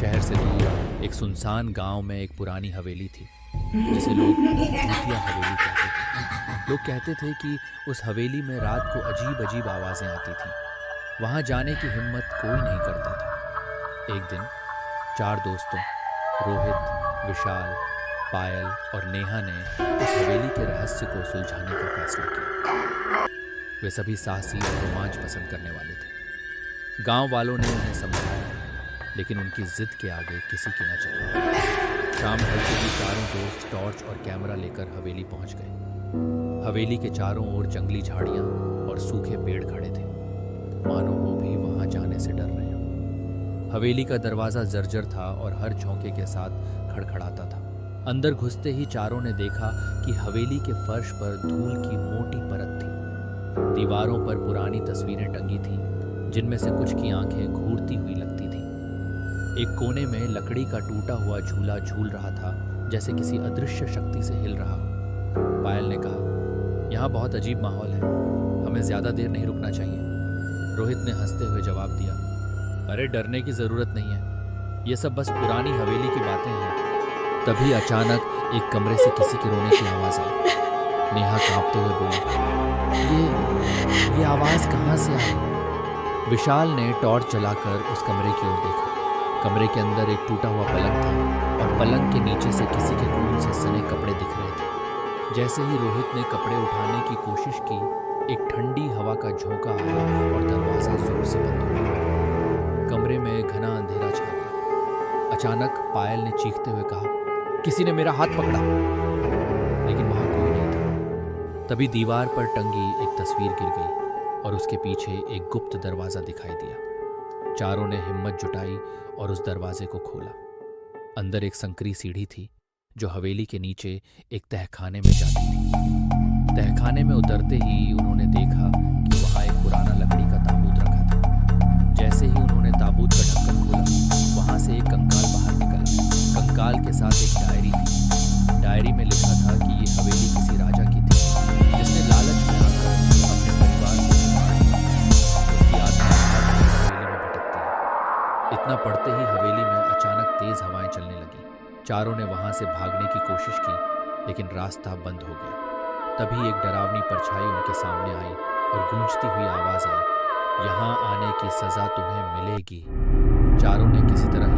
शहर से दूर एक सुनसान गांव में एक पुरानी हवेली थी जिसे लोग भूतिया हवेली कहते थे। लोग कहते थे कि उस हवेली में रात को अजीब अजीब आवाज़ें आती थीं। वहां जाने की हिम्मत कोई नहीं करता था। एक दिन 4 दोस्तों रोहित, विशाल, पायल और नेहा ने उस हवेली के रहस्य को सुलझाने का फैसला किया। वे सभी साहसी और रोमांच पसंद करने वाले थे। गांव वालों ने उन्हें समझाया, लेकिन उनकी जिद के आगे किसी की न चली। शाम ढलते ही चारों दोस्त टॉर्च और कैमरा लेकर हवेली पहुंच गए। हवेली के चारों ओर जंगली झाड़ियां और सूखे पेड़ खड़े थे, मानो वो भी वहां जाने से डर रहे हों। हवेली का दरवाजा जर्जर था और हर झोंके के साथ खड़खड़ाता था। अंदर घुसते ही चारों ने देखा कि हवेली के फर्श पर धूल की मोटी परत थी। दीवारों पर पुरानी तस्वीरें टंगी थीं, जिनमें से कुछ की आंखें घूरती हुई लगती थीं। एक कोने में लकड़ी का टूटा हुआ झूला झूल रहा था, जैसे किसी अदृश्य शक्ति से हिल रहा हो। पायल ने कहा, यहाँ बहुत अजीब माहौल है, हमें ज्यादा देर नहीं रुकना चाहिए। रोहित ने हंसते हुए जवाब दिया, अरे डरने की जरूरत नहीं है, ये सब बस पुरानी हवेली की बातें हैं। तभी अचानक एक कमरे से किसी के रोने की आवाज आई। नेहा कांपते हुए बोली, ये आवाज कहाँ से आई? विशाल ने टॉर्च जलाकर उस कमरे की ओर देखा। कमरे के अंदर एक टूटा हुआ पलंग था और पलंग के नीचे से किसी के खून से सने कपड़े दिख रहे थे। जैसे ही रोहित ने कपड़े उठाने की कोशिश की, एक ठंडी हवा का झोंका आया और दरवाजा जोर से बंद हो गया। कमरे में घना अंधेरा छा गया। अचानक पायल ने चीखते हुए कहा, किसी ने मेरा हाथ पकड़ा, लेकिन वहां कोई नहीं था। तभी दीवार पर टंगी एक तस्वीर गिर गई और उसके पीछे एक गुप्त दरवाजा दिखाई दिया। चारों ने हिम्मत जुटाई और उस दरवाजे को खोला। अंदर एक संकरी सीढ़ी थी जो हवेली के नीचे एक तहखाने में जाती थी। तहखाने में उतरते ही उन्होंने देखा कि वहां एक पुराना लकड़ी का ताबूत रखा था। जैसे ही उन्होंने ताबूत का ढक्कन खोला, वहां से एक कंकाल बाहर निकला। कंकाल के साथ एक डायरी थी। डायरी में लिखा था कि ये हवेली किसी राजा की थी, जिसने लालच में आकर अपने परिवार को मार दिया। उसकी आत्मा हवेली में भटकती है। इतना पढ़ते ही हवेली में अचानक तेज हवाएं चलने लगी। चारों ने वहां से भागने की कोशिश की, लेकिन रास्ता बंद हो गया। तभी एक डरावनी परछाई उनके सामने आई और गूंजती हुई आवाज आई, यहाँ आने की सजा तुम्हें मिलेगी। चारों ने किसी तरह